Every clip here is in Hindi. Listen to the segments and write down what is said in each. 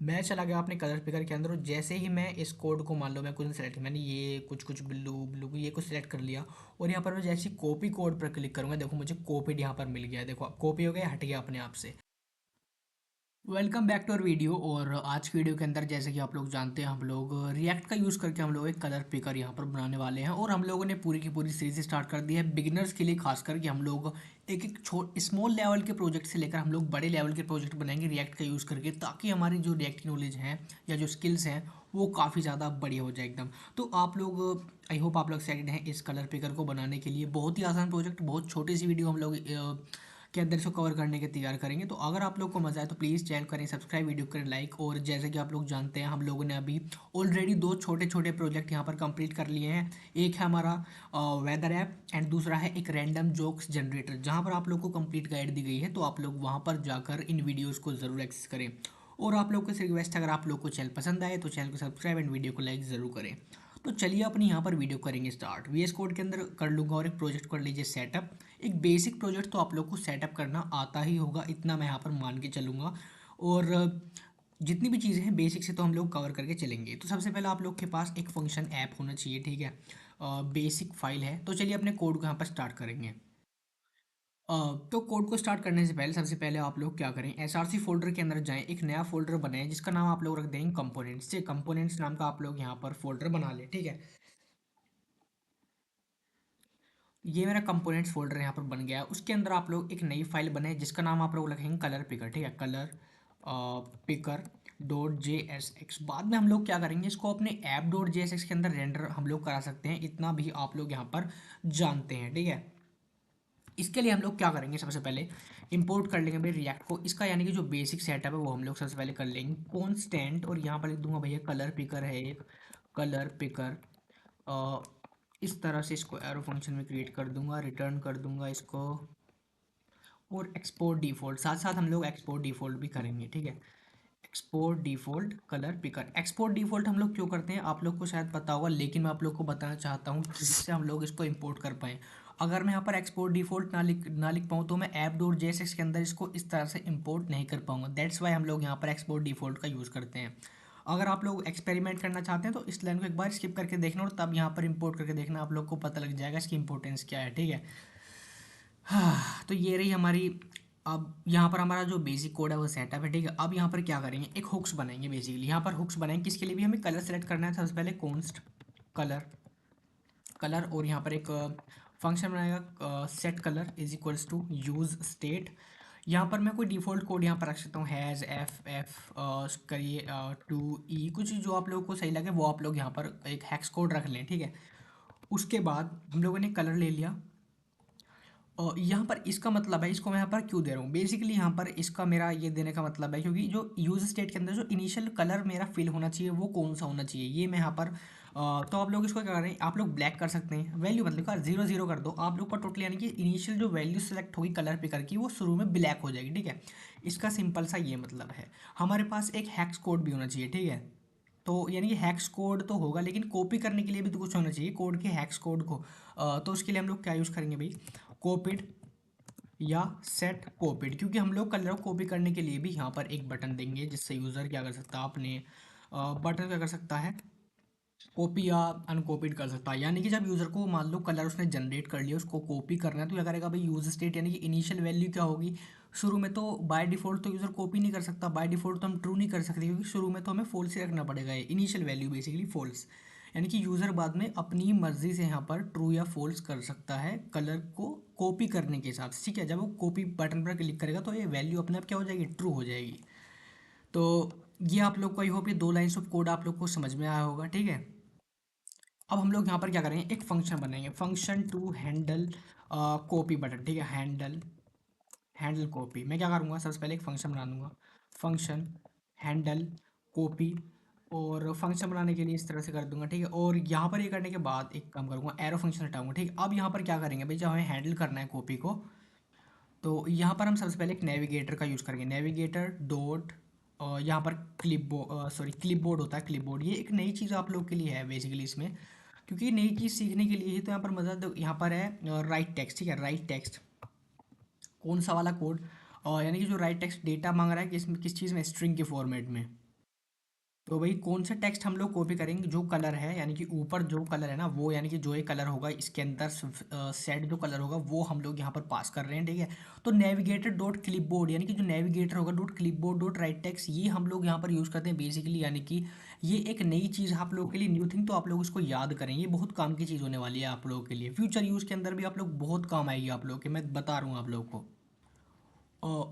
मैं चला गया अपने कलर पिकर के अंदर और जैसे ही मैं इस कोड को मान लो मैं कुछ सेलेक्ट मैंने ये कुछ कुछ ब्लू ब्लू ये कुछ सेलेक्ट कर लिया। और यहाँ पर मैं जैसे कॉपी कोड पर क्लिक करूंगा, देखो मुझे कॉपीड यहाँ पर मिल गया है, देखो कॉपी हो गया, हट गया अपने आप से। Welcome back to our video. और आज की वीडियो के अंदर जैसे कि आप लोग जानते हैं हम लोग रिएक्ट का यूज़ करके हम लोग एक कलर पिकर यहाँ पर बनाने वाले हैं। और हम लोगों ने पूरी की पूरी सीरीज स्टार्ट कर दी है बिगिनर्स के लिए, खास करके हम लोग एक एक स्मॉल लेवल के प्रोजेक्ट से लेकर हम लोग बड़े लेवल के प्रोजेक्ट बनाएंगे रिएक्ट का यूज़ करके, ताकि हमारी जो रिएक्ट नॉलेज है या जो स्किल्स हैं वो काफ़ी ज़्यादा बढ़िया हो जाए एकदम। तो आप लोग आई होप आप लोग एक्साइटेड हैं इस कलर पिकर को बनाने के लिए। बहुत ही आसान प्रोजेक्ट, बहुत छोटी सी वीडियो हम लोग के अंदर इसको कवर करने के तैयार करेंगे। तो अगर आप लोग को मज़ा आए तो प्लीज़ चैनल करें सब्सक्राइब, वीडियो करें लाइक। और जैसे कि आप लोग जानते हैं हम लोगों ने अभी ऑलरेडी दो छोटे छोटे प्रोजेक्ट यहाँ पर कंप्लीट कर लिए हैं। एक है हमारा वेदर ऐप एंड दूसरा है एक रैंडम जोक्स जनरेटर, जहाँ पर आप लोग को कंप्लीट गाइड दी गई है। तो आप लोग वहाँ पर जाकर इन वीडियोज़ को ज़रूर एक्सेस करें। और आप लोग को रिक्वेस्ट, अगर आप लोग को चैनल पसंद आए तो चैनल को सब्सक्राइब एंड वीडियो को लाइक ज़रूर करें। तो चलिए अपनी यहाँ पर वीडियो करेंगे स्टार्ट। वीएस कोड के अंदर कर लूँगा और एक प्रोजेक्ट कर लीजिए सेटअप। एक बेसिक प्रोजेक्ट तो आप लोग को सेटअप करना आता ही होगा, इतना मैं यहाँ पर मान के चलूँगा। और जितनी भी चीज़ें हैं बेसिक से तो हम लोग कवर करके चलेंगे। तो सबसे पहले आप लोग के पास एक फंक्शन ऐप होना चाहिए, ठीक है। बेसिक फाइल है। तो चलिए अपने कोड को यहाँ पर स्टार्ट करेंगे। तो कोड को स्टार्ट करने से पहले सबसे पहले आप लोग क्या करें, एसआरसी फोल्डर के अंदर जाएं, एक नया फोल्डर बनाएं जिसका नाम आप लोग रख देंगे कंपोनेंट्स। से कंपोनेंट्स नाम का आप लोग यहाँ पर फोल्डर बना लें, ठीक है। ये मेरा कंपोनेंट्स फोल्डर यहाँ पर बन गया है। उसके अंदर आप लोग एक नई फाइल बनाए जिसका नाम आप लोग रखेंगे कलर पिकर, ठीक है। Colour picker dot J S x. बाद में हम लोग क्या करेंगे, इसको अपने app dot J S x के अंदर रेंडर हम लोग करा सकते हैं, इतना भी आप लोग यहाँ पर जानते हैं, ठीक है। इसके लिए हम लोग क्या करेंगे, सबसे पहले इंपोर्ट कर लेंगे भाई रिएक्ट को। इसका यानी कि जो बेसिक सेटअप है वो हम लोग सबसे पहले कर लेंगे कॉन्स्टेंट। और यहाँ पर लिख दूंगा भैया कलर पिकर है एक, कलर पिकर। इस तरह से इसको एरो फंक्शन में क्रिएट कर दूंगा, रिटर्न कर दूंगा इसको। और एक्सपोर्ट डिफॉल्ट, साथ साथ हम लोग एक्सपोर्ट डिफॉल्ट भी करेंगे, ठीक है। Export default colour picker. Export default हम लोग क्यों करते हैं आप लोग को शायद पता होगा, लेकिन मैं आप लोग को बताना चाहता हूँ जिससे हम लोग इसको इंपोर्ट कर पाएँ। अगर मैं यहाँ पर एक्सपोर्ट डिफॉल्ट ना लिख पाऊँ तो मैं ऐप डॉट जेएसएक्स के अंदर इसको इस तरह से इंपोर्ट नहीं कर पाऊंगा। दैट्स वाई हम लोग यहाँ पर एक्सपोर्ट डिफॉल्ट का यूज़ करते हैं। अगर आप लोग एक्सपेरिमेंट करना चाहते हैं तो इस लाइन को एक बार स्किप करके देखना और तब यहाँ पर इंपोर्ट करके देखना, आप लोग को पता लग जाएगा इसकी इंपॉर्टेंस क्या है, ठीक है। हाँ, तो ये रही हमारी। अब यहाँ पर हमारा जो बेसिक कोड है वो सेटअप है, ठीक है। अब यहाँ पर क्या करेंगे, एक हुक्स बनाएंगे। बेसिकली यहाँ पर हुक्स बनाएंगे किसके लिए भी, हमें कलर सेलेक्ट करना है। सबसे पहले कॉन्स्ट कलर, कलर। और यहाँ पर एक फंक्शन बनाएगा set colour is equals to use state. यहाँ पर मैं कोई डिफ़ॉल्ट कोड यहाँ पर रख सकता हूँ, हैज़ एफ एफ करिए 2 ई, कुछ जो आप लोगों को सही लगे वो आप लोग यहाँ पर एक हैक्स कोड रख लें, ठीक है। उसके बाद हम लोगों ने कलर ले लिया। और यहाँ पर इसका मतलब है, इसको मैं यहाँ पर क्यों दे रहा हूँ, बेसिकली यहाँ पर इसका मेरा ये देने का मतलब है क्योंकि जो यूज स्टेट के अंदर जो इनिशियल कलर मेरा फिल होना चाहिए वो कौन सा होना चाहिए, ये मैं यहाँ पर तो आप लोग इसको क्या करें, आप लोग ब्लैक कर सकते हैं। वैल्यू मतलब का 0 0 कर दो आप लोग का टोटल, यानी कि इनिशियल जो वैल्यू सेलेक्ट होगी कलर पिकर की वो शुरू में ब्लैक हो जाएगी, ठीक है। इसका सिंपल सा ये मतलब है। हमारे पास एक हैक्स कोड भी होना चाहिए, ठीक है। तो यानी कि हैक्स कोड तो होगा लेकिन कॉपी करने के लिए भी तो कुछ होना चाहिए कोड के, हैक्स कोड को। तो उसके लिए हम लोग क्या यूज़ करेंगे भाई, कॉपीड या सेट कॉपीड। क्योंकि हम लोग कलर को कॉपी करने के लिए भी यहाँ पर एक बटन देंगे जिससे यूज़र क्या कर सकता है, अपने बटन क्या कर सकता है, कॉपी या अनकॉपीड कर सकता है। यानी कि जब यूज़र को मान लो कलर उसने जनरेट कर लिया, उसको कॉपी करना है तो क्या करेगा भाई, यूज स्टेट यानी कि इनिशियल वैल्यू क्या होगी शुरू में। तो बाय डिफ़ॉल्ट तो यूज़र कॉपी नहीं कर सकता, बाय डिफ़ॉल्ट तो हम ट्रू नहीं कर सकते क्योंकि शुरू में तो हमें फॉल्स ही रखना पड़ेगा, ये इनिशियल वैल्यू बेसिकली फॉल्स। यानी कि यूज़र बाद में अपनी मर्जी से यहाँ पर ट्रू या फॉल्स कर सकता है कलर को कॉपी करने के हिसाब से, ठीक है। जब वो कॉपी बटन पर क्लिक करेगा तो ये वैल्यू अपने आप क्या हो जाएगी, ट्रू हो जाएगी। तो ये आप लोग को आई होप ये 2 लाइन्स ऑफ कोड आप लोग को समझ में आया होगा, ठीक है। अब हम लोग यहाँ पर क्या करेंगे, एक फंक्शन बनाएंगे, function to handle copy button, ठीक है। Handle handle copy. मैं क्या करूँगा, सबसे पहले एक फंक्शन बना दूंगा, फंक्शन हैंडल कॉपी। और फंक्शन बनाने के लिए इस तरह से कर दूंगा, ठीक है। और यहाँ पर ये करने के बाद एक काम करूँगा, एरो फंक्शन हटाऊंगा, ठीक है। अब यहाँ पर क्या करेंगे भाई, जब हमें हैंडल करना है कॉपी को तो यहाँ पर हम सबसे पहले एक नेविगेटर का यूज़ करेंगे, नेविगेटर डॉट यहाँ पर क्लिपबोर्ड होता है, क्लिपबोर्ड। ये एक नई चीज़ आप लोग के लिए है बेसिकली इसमें, क्योंकि नई चीज़ सीखने के लिए ही तो यहाँ पर मज़ा। तो यहाँ पर है राइट टेक्स्ट, ठीक है। राइट टेक्स्ट कौन सा वाला कोड, यानी कि जो राइट टेक्स्ट डेटा मांग रहा है किस चीज़ में, स्ट्रिंग के फॉर्मेट में। तो भाई कौन सा टेक्स्ट हम लोग कॉपी करेंगे, जो कलर है यानी कि ऊपर जो कलर है ना वो, यानी कि जो ये कलर होगा इसके अंदर सेट जो कलर होगा वो हम लोग यहाँ पर पास कर रहे हैं, ठीक है। तो नेविगेटर डॉट क्लिपबोर्ड, यानी कि जो नेविगेटर होगा dot clipboard dot right text, ये हम लोग यहाँ पर यूज़ करते हैं बेसिकली, यानी कि ये एक नई चीज़ है आप लोगों के लिए, न्यू थिंग, तो आप लोग इसको याद करें, ये बहुत काम की चीज़ होने वाली है आप लोगों के लिए, फ्यूचर यूज़ के अंदर भी आप लोग बहुत काम आएगी आप लोगों के, मैं बता रहा हूँ आप लोगों को।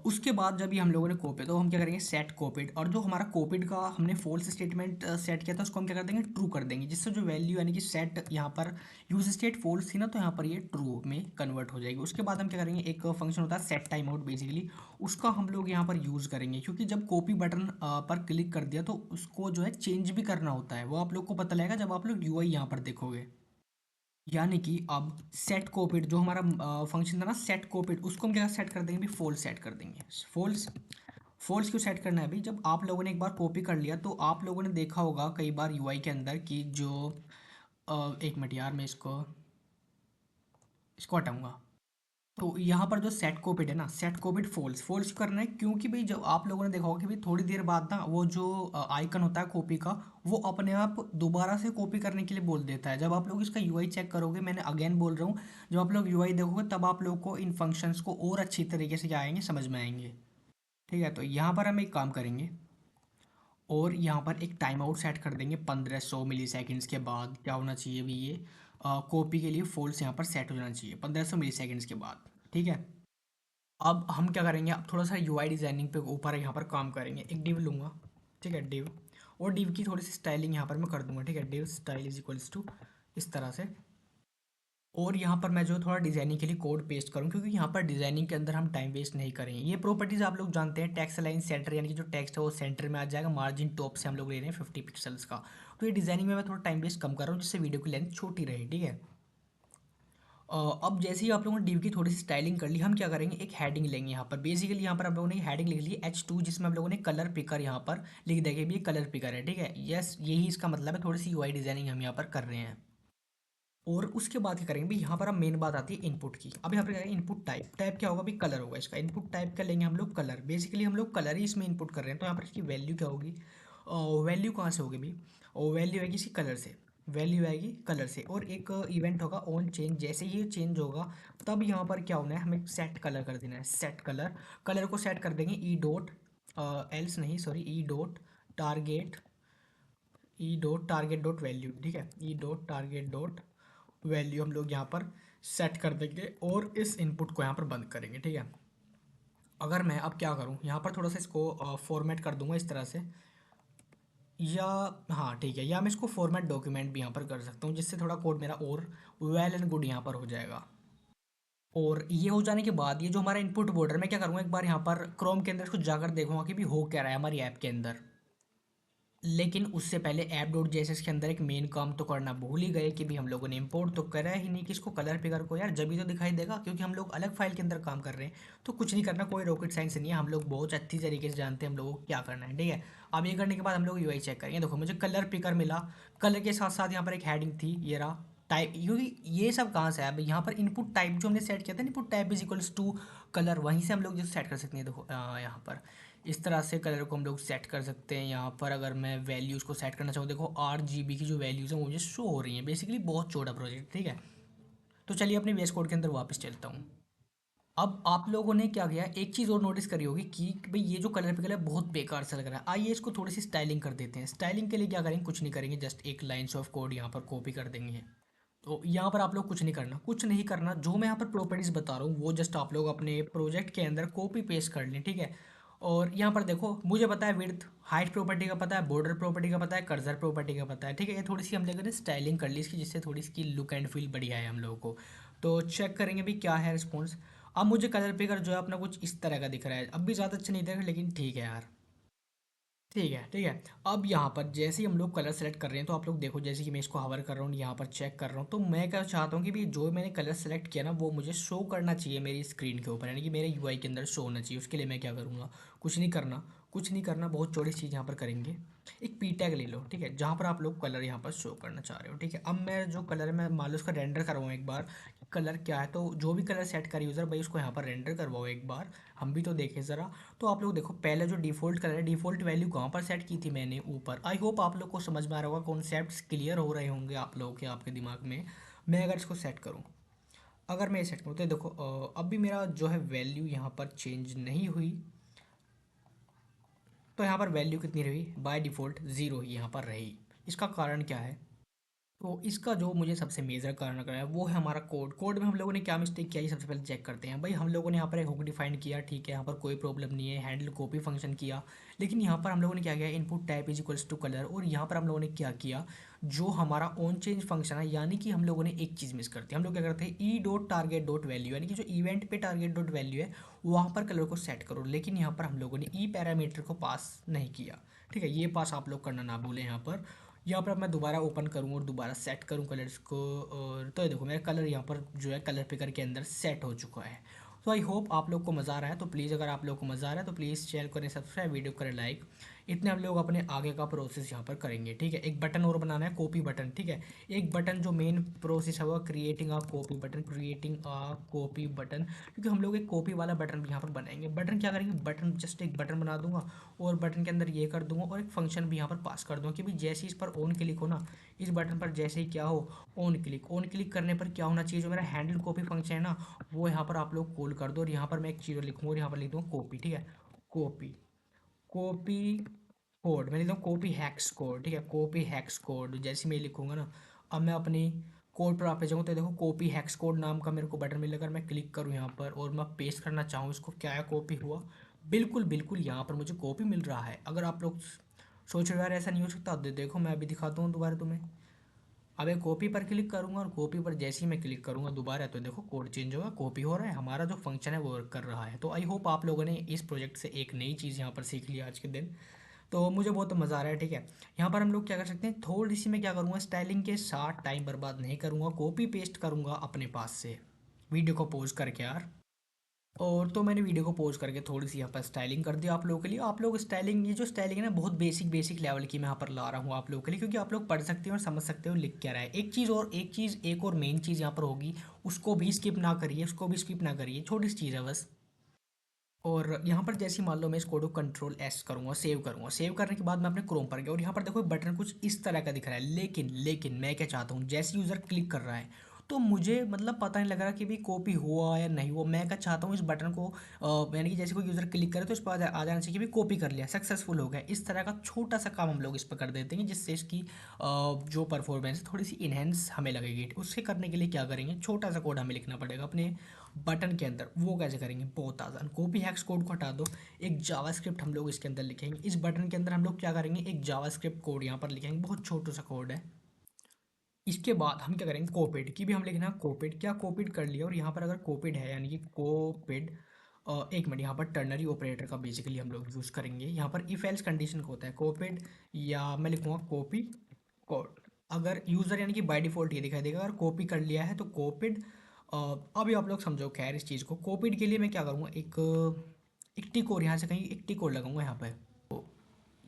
उसके बाद जब ये हम लोगों ने कॉपी, तो हम क्या करेंगे सेट कॉपीड, और जो हमारा कॉपीड का हमने फॉल्स स्टेटमेंट सेट किया था उसको हम क्या कर देंगे ट्रू कर देंगे, जिससे जो वैल्यू यानी कि सेट यहाँ पर यूज स्टेट फॉल्स थी ना, तो यहाँ पर ये ट्रू में कन्वर्ट हो जाएगी। उसके बाद हम क्या करेंगे, एक फंक्शन होता है सेट टाइम आउट बेसिकली, उसका हम लोग यहाँ पर यूज़ करेंगे, क्योंकि जब कॉपी बटन पर क्लिक कर दिया तो उसको जो है चेंज भी करना होता है, वो आप लोग को पता लगेगा जब आप लोग यूआई यहाँ पर देखोगे। यानी कि अब सेट कोपिड जो हमारा फंक्शन था ना सेट कोपिड, उसको हम क्या सेट कर देंगे भी फॉल्स सेट कर देंगे। फॉल्स, फॉल्स क्यों सेट करना है भाई, जब आप लोगों ने एक बार कॉपी कर लिया तो आप लोगों ने देखा होगा कई बार यूआई के अंदर कि जो एक मिनट यार, मैं इसको इसको हटाऊंगा। तो यहाँ पर जो सेट कोपिड है ना, सेट कोपिड फॉल्स, फॉल्स करना है क्योंकि भाई जब आप लोगों ने देखा होगा कि भाई थोड़ी देर बाद ना वो जो आइकन होता है कॉपी का, वो अपने आप दोबारा से कॉपी करने के लिए बोल देता है। जब आप लोग इसका यूआई चेक करोगे, मैंने अगेन बोल रहा हूँ, जब आप लोग यूआई देखोगे तब आप लोग को इन फंक्शंस को और अच्छी तरीके से क्या आएंगे, समझ में आएंगे, ठीक है। तो यहाँ पर हम एक काम करेंगे, और यहाँ पर एक टाइम आउट सेट कर देंगे 1500 मिली सेकेंड्स के बाद, क्या होना चाहिए भी ये कॉपी के लिए फॉल्स यहाँ पर सेट हो जाना चाहिए 1500 मिली सेकेंड्स के बाद, ठीक है। अब हम क्या करेंगे, अब थोड़ा सा यूआई डिज़ाइनिंग पे ऊपर यहाँ पर काम करेंगे, एक डिव लूँगा, ठीक है डिव, और डिव की थोड़ी सी स्टाइलिंग यहाँ पर मैं कर दूंगा, ठीक है, div style is equals to इस तरह से। और यहाँ पर मैं जो थोड़ा डिज़ाइनिंग के लिए कोड पेस्ट करूँ, क्योंकि यहाँ पर डिज़ाइनिंग के अंदर हम टाइम वेस्ट नहीं करेंगे। ये प्रॉपर्टीज़ आप लोग जानते हैं, टेक्स्ट लाइन सेंटर, यानी कि जो टेक्स्ट है वो सेंटर में आ जाएगा, मार्जिन टॉप से हम लोग ले रहे हैं 50 पिक्सल्स का। तो ये डिज़ाइनिंग में मैं थोड़ा टाइम वेस्ट कम कर रहा हूँ, जिससे वीडियो की लेंथ छोटी रहे, ठीक है। अब जैसे ही आप लोगों ने डिव की थोड़ी सी स्टाइलिंग कर ली, हम क्या करेंगे एक हेडिंग लेंगे यहाँ पर, बेसिकली यहाँ पर आप लोगों ने हेडिंग लिख ली H2, जिसमें आप लोगों ने कलर पिकर यहाँ पर लिख देंगे भी, ये कलर पिकर है, ठीक है। यस, यही इसका मतलब है, थोड़ी सी यूआई डिजाइनिंग हम यहाँ पर कर रहे हैं। और उसके बाद क्या करेंगे भी, यहाँ पर अब मेन बात आती है इनपुट की। अब यहाँ पर करेंगे इनपुट टाइप, टाइप क्या होगा भी कलर होगा इसका, इनपुट टाइप का लेंगे हम लोग कलर, बेसिकली हम लोग कलर ही इसमें इनपुट कर रहे हैं, तो यहाँ पर इसकी वैल्यू क्या होगी, वैल्यू कहाँ से होगी भी, और वैल्यू आएगी इसी कलर से, वैल्यू आएगी कलर से। और एक इवेंट होगा ऑन चेंज, जैसे ही ये चेंज होगा तब यहाँ पर क्या होना है, हमें सेट कलर कर देना है, सेट कलर, कलर को सेट कर देंगे ई डॉट, एल्स नहीं sorry, E dot target, E dot target dot value, ठीक है, E dot target dot value हम लोग यहाँ पर सेट कर देंगे, और इस इनपुट को यहाँ पर बंद करेंगे, ठीक है। अगर मैं अब क्या करूँ, यहाँ पर थोड़ा सा इसको फॉर्मेट कर दूंगा इस तरह से, या हाँ ठीक है, या मैं इसको फॉर्मेट डॉक्यूमेंट भी यहाँ पर कर सकता हूँ, जिससे थोड़ा कोड मेरा और वेल एंड गुड यहाँ पर हो जाएगा। और ये हो जाने के बाद ये जो हमारा इनपुट बॉर्डर, मैं क्या करूँगा एक बार यहाँ पर क्रोम के अंदर इसको जाकर देखूंगा कि भी हो क्या रहा है हमारी ऐप के अंदर। लेकिन उससे पहले ऐप डॉट जेएसएस के अंदर एक मेन काम तो करना भूल ही गए, कि भी हम लोगों ने इंपोर्ट तो करा ही नहीं, कि इसको कलर पिकर को यार जब भी तो दिखाई देगा, क्योंकि हम लोग अलग फाइल के अंदर काम कर रहे हैं। तो कुछ नहीं करना, कोई रॉकेट साइंस नहीं है, हम लोग बहुत अच्छी तरीके से जानते हैं हम लोगों को क्या करना है, ठीक है। अब ये करने के बाद हम लोग यूआई चेक करेंगे, देखो मुझे कलर पिकर मिला, कलर के साथ साथ यहाँ पर एक हेडिंग थी, ये रहा टाइप, क्योंकि ये सब कहाँ से है अब यहाँ पर इनपुट टाइप जो हमने सेट किया था, input type is equals to colour, वहीं से हम लोग जो सेट कर सकते हैं, देखो यहाँ पर इस तरह से कलर को हम लोग सेट कर सकते हैं। यहाँ पर अगर मैं वैल्यूज़ को सेट करना चाहूँ, देखो RGB की जो वैल्यूज़ हैं वो मुझे शो हो रही हैं, बेसिकली बहुत छोटा प्रोजेक्ट, ठीक है। तो चलिए अपने VS कोड के अंदर वापस चलता हूँ। अब आप लोगों ने क्या किया, एक चीज़ और नोटिस करी होगी कि भाई ये जो कलर पे कलर है बहुत बेकार सा लग रहा है, आइए इसको थोड़ी सी स्टाइलिंग कर देते हैं। स्टाइलिंग के लिए क्या करेंगे, कुछ नहीं करेंगे, जस्ट एक लाइन्स ऑफ कोड यहाँ पर कॉपी कर देंगे। तो यहाँ पर आप लोग कुछ नहीं करना, कुछ नहीं करना, जो मैं यहाँ पर प्रॉपर्टीज़ बता रहा हूँ वो जस्ट आप लोग अपने प्रोजेक्ट के अंदर कॉपी पेस्ट कर लें, ठीक है। और यहाँ पर देखो मुझे पता है विड्थ, हाइट प्रॉपर्टी का पता है, बॉर्डर प्रॉपर्टी का पता है, कर्सर प्रॉपर्टी का पता है, ठीक है। ये थोड़ी सी हम लोगों ने स्टाइलिंग कर ली इसकी, जिससे थोड़ी इसकी लुक एंड फील बढ़िया है हम लोगों को। तो चेक करेंगे भी क्या है रिस्पॉन्स। अब मुझे कलर पिकर जो है अपना कुछ इस तरह का दिख रहा है, अब भी ज़्यादा अच्छा नहीं दिख रहा लेकिन ठीक है यार, ठीक है ठीक है। अब यहाँ पर जैसे ही हम लोग कलर सेलेक्ट कर रहे हैं, तो आप लोग देखो जैसे कि मैं इसको हवर कर रहा हूँ, यहाँ पर चेक कर रहा हूँ, तो मैं क्या चाहता हूँ कि भी जो मैंने कलर सेलेक्ट किया ना वो मुझे शो करना चाहिए मेरी स्क्रीन के ऊपर, यानी कि मेरे यूआई के अंदर शो होना चाहिए। उसके लिए मैं क्या करूँगा, कुछ नहीं करना, कुछ नहीं करना, बहुत छोटी चीज़ यहाँ पर करेंगे। एक पी टैग ले लो, ठीक है, जहाँ पर आप लोग कलर यहाँ पर शो करना चाह रहे हो, ठीक है। अब मैं जो कलर है मैं मान लो उसका रेंडर करवाऊँ एक बार, कलर क्या है, तो जो भी कलर सेट करे यूज़र भाई उसको यहाँ पर रेंडर करवाओ एक बार, हम भी तो देखें ज़रा। तो आप लोग देखो पहले जो डिफ़ॉल्ट कलर है, डिफ़ॉल्ट वैल्यू कहाँ पर सेट की थी मैंने, ऊपर। आई होप आप लोग को समझ में आ रहा होगा, कॉन्सेप्ट्स क्लियर हो रहे होंगे आप लोगों के, आपके दिमाग में। मैं अगर इसको सेट करूँ, अगर मैं सेट करूँ तो देखो अब भी मेरा जो है वैल्यू यहाँ पर चेंज नहीं हुई, तो यहाँ पर वैल्यू कितनी रही, बाय डिफ़ॉल्ट ज़ीरो ही यहाँ पर रही। इसका कारण क्या है, तो इसका जो मुझे सबसे मेजर कारण लग रहा है वो है हमारा कोड। कोड में हम लोगों ने क्या मिस्टेक किया, ये सबसे पहले चेक करते हैं। भाई हम लोगों ने यहाँ पर एक हुक डिफाइन किया, ठीक है, यहाँ पर कोई प्रॉब्लम नहीं है, हैंडल कॉपी फंक्शन किया, लेकिन यहाँ पर हम लोगों ने क्या किया, input type is equals to colour, और यहाँ पर हम लोगों ने क्या किया, जो हमारा ऑन चेंज फंक्शन है, यानी कि हम लोगों ने एक चीज़ मिस करती है। हम लोग क्या करते हैं, E dot target dot value, यानी कि जो इवेंट पे टारगेट डॉट वैल्यू है वहाँ पर कलर को सेट करो, लेकिन यहाँ पर हम लोगों ने ई पैरामीटर को पास नहीं किया, ठीक है। ये पास आप लोग करना ना भूलें। यहाँ पर अब मैं दोबारा ओपन करूँ और दोबारा सेट करूँ कलर्स को, और तो ये देखो मेरा कलर यहाँ पर जो है कलर पिकर के अंदर सेट हो चुका है। तो आई होप आप लोग को मज़ा आ रहा है। तो प्लीज़ अगर आप लोग को मज़ा आ रहा है तो प्लीज़ चैनल करें सब्सक्राइब, वीडियो करें लाइक। इतने हम लोग अपने आगे का प्रोसेस यहाँ पर करेंगे, ठीक है। एक बटन और बनाना है, कॉपी बटन, ठीक है। एक बटन जो मेन प्रोसेस है वो creating a copy button, creating a copy button, क्योंकि हम लोग एक कॉपी वाला बटन भी यहाँ पर बनाएंगे। बटन क्या करेंगे, बटन जस्ट एक बटन बना दूंगा और बटन के अंदर ये कर दूंगा और एक फंक्शन भी यहाँ पर पास कर दूंगा कि भाई जैसे इस पर ऑन क्लिक हो ना, इस बटन पर जैसे ही क्या हो, ऑन क्लिक करने पर क्या होना चाहिए, जो मेरा हैंडल कॉपी फंक्शन है ना वो यहाँ पर आप लोग कॉल कर दो, और यहाँ पर मैं एक चीज़ लिखूँगा और यहाँ पर लिख दूँगा कॉपी, ठीक है। कॉपी कॉपी कोड मैं लिखता हूँ, कॉपी हैक्स कोड, ठीक है। कॉपी हैक्स कोड जैसे मैं लिखूंगा ना, अब मैं अपनी कोड पर आप जाऊँ तो देखो कॉपी हैक्स कोड नाम का मेरे को बटन मिलेगा। मैं क्लिक करूँ यहाँ पर और मैं पेस्ट करना चाहूँ इसको, क्या है, कॉपी हुआ, बिल्कुल बिल्कुल यहाँ पर मुझे कॉपी मिल रहा है। अगर आप लोग सोच रहे हो यार ऐसा नहीं हो सकता, देखो मैं अभी दिखाता हूँ दोबारा तुम्हें। अब एक कॉपी पर क्लिक करूंगा और कॉपी पर जैसे ही मैं क्लिक करूंगा दोबारा, तो देखो कोड चेंज होगा, कॉपी हो रहा है, हमारा जो फंक्शन है वो वर्क कर रहा है। तो आई होप आप लोगों ने इस प्रोजेक्ट से एक नई चीज़ यहाँ पर सीख लिया आज के दिन। तो मुझे बहुत मज़ा आ रहा है, ठीक है। यहाँ पर हम लोग क्या कर सकते हैं, थोड़ी सी मैं क्या करूँगा, स्टाइलिंग के साथ टाइम बर्बाद नहीं करूँगा, कॉपी पेस्ट करूँगा अपने पास से, वीडियो को पॉज करके यार। और तो मैंने वीडियो को पॉज करके थोड़ी सी यहाँ पर स्टाइलिंग कर दिया आप लोगों के लिए। आप लोग स्टाइलिंग, ये जो स्टाइलिंग है ना बहुत बेसिक बेसिक लेवल की मैं यहाँ पर ला रहा हूँ आप लोगों के लिए, क्योंकि आप लोग पढ़ सकते हो और समझ सकते हो लिख क्या रहा है। एक और मेन चीज़ यहाँ पर होगी, उसको भी स्किप ना करिए, उसको भी स्किप ना करिए, छोटी सी चीज़ है बस। और यहाँ पर जैसे ही मान लो मैं इस कोड को कंट्रोल एस करूँगा, सेव करूँगा, सेव करने के बाद मैं अपने क्रोम पर गया और यहाँ पर देखो बटन कुछ इस तरह का दिख रहा है, लेकिन लेकिन मैं क्या चाहता हूँ, जैसे यूज़र क्लिक कर रहा है तो मुझे मतलब पता नहीं लग रहा कि भी कॉपी हुआ या नहीं हुआ। मैं क्या चाहता हूँ, इस बटन को यानी कि जैसे कोई यूज़र क्लिक करे तो इस पर आ जाना चाहिए कि भी कॉपी कर लिया, सक्सेसफुल हो गया। इस तरह का छोटा सा काम हम लोग इस पर कर देते हैं, जिससे इसकी जो परफॉर्मेंस थोड़ी सी इन्हेंस हमें लगेगी। उससे करने के लिए क्या करेंगे, छोटा सा कोड हमें लिखना पड़ेगा अपने बटन के अंदर। वो कैसे करेंगे, बहुत आसान, कॉपी हैक्स कोड को हटा दो, एक जावास्क्रिप्ट हम लोग इसके अंदर लिखेंगे। इस बटन के अंदर हम लोग क्या करेंगे, एक जावास्क्रिप्ट कोड यहाँ पर लिखेंगे, बहुत छोटा सा कोड है। इसके बाद हम क्या करेंगे, कोपिड की भी हम लिखना, कोपिड क्या, कोपिड कर लिया। और यहाँ पर अगर कोपिड है यानी कि कोपिड, एक मिनट, यहाँ पर टर्नरी ऑपरेटर का बेसिकली हम लोग यूज़ करेंगे। यहाँ पर इफ एल्स कंडीशन को होता है कोपिड, या मैं लिखूँगा कॉपी कोड। अगर यूज़र यानी कि बाय डिफ़ॉल्ट ये दिखाई देगा, अगर कॉपी कर लिया है तो कोपिड। अभी आप लोग समझो खैर इस चीज़ को। कोपिड के लिए मैं क्या करूँगा, एक टिक और यहाँ से कहीं एक टिक और लगाऊंगा यहाँ पर।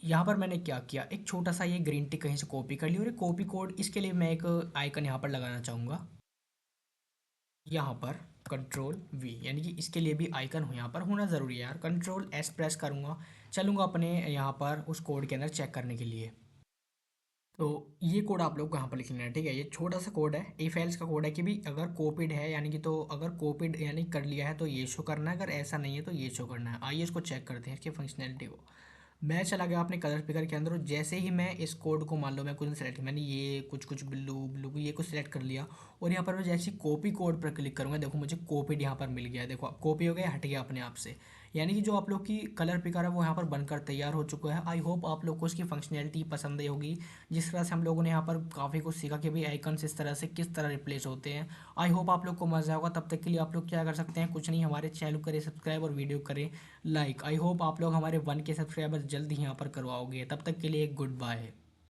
यहाँ पर मैंने क्या किया, एक छोटा सा ये ग्रीन टिक कहीं से कॉपी कर लिया, और एक कॉपी कोड, इसके लिए मैं एक आइकन यहाँ पर लगाना चाहूँगा, यहाँ पर कंट्रोल वी, यानी कि इसके लिए भी आइकन हो यहाँ पर होना ज़रूरी है यार। कंट्रोल एस प्रेस करूँगा, चलूँगा अपने यहाँ पर उस कोड के अंदर चेक करने के लिए। तो ये कोड आप लोग को यहाँ पर लिखना है, ठीक है। ये छोटा सा कोड है, इफ एल्स का कोड है कि भी अगर कोपिड है यानी कि, तो अगर कोपिड यानी कर लिया है तो ये शो करना है, अगर ऐसा नहीं है तो ये शो करना है। आइए इसको चेक करते हैं इसकी फंक्शनैलिटी को। मैं चला गया अपने कलर पिकर के अंदर, और जैसे ही मैं इस कोड को मान लो मैं कुछ सेलेक्ट, मैंने ये कुछ कुछ ब्लू ब्लू ये कुछ सेलेक्ट कर लिया, और यहाँ पर मैं जैसे कॉपी कोड पर क्लिक करूँगा, देखो मुझे कॉपीड यहाँ पर मिल गया, देखो कॉपी हो गया, हट गया अपने आप से। यानी कि जो आप लोग की कलर पिकर है वो यहाँ पर बनकर तैयार हो चुका है। आई होप आप लोग को इसकी फंक्शनैलिटी पसंद आई होगी, जिस तरह से हम लोगों ने यहाँ पर काफ़ी कुछ सीखा कि भाई आइकन्स इस तरह से किस तरह रिप्लेस होते हैं। आई होप आप लोग को मज़ा होगा। तब तक के लिए आप लोग क्या कर सकते हैं, कुछ नहीं, हमारे चैनल को करें सब्सक्राइब और वीडियो करें लाइक। आई होप आप लोग हमारे 1K सब्सक्राइबर जल्द ही यहाँ पर करवाओगे। तब तक के लिए गुड बाय।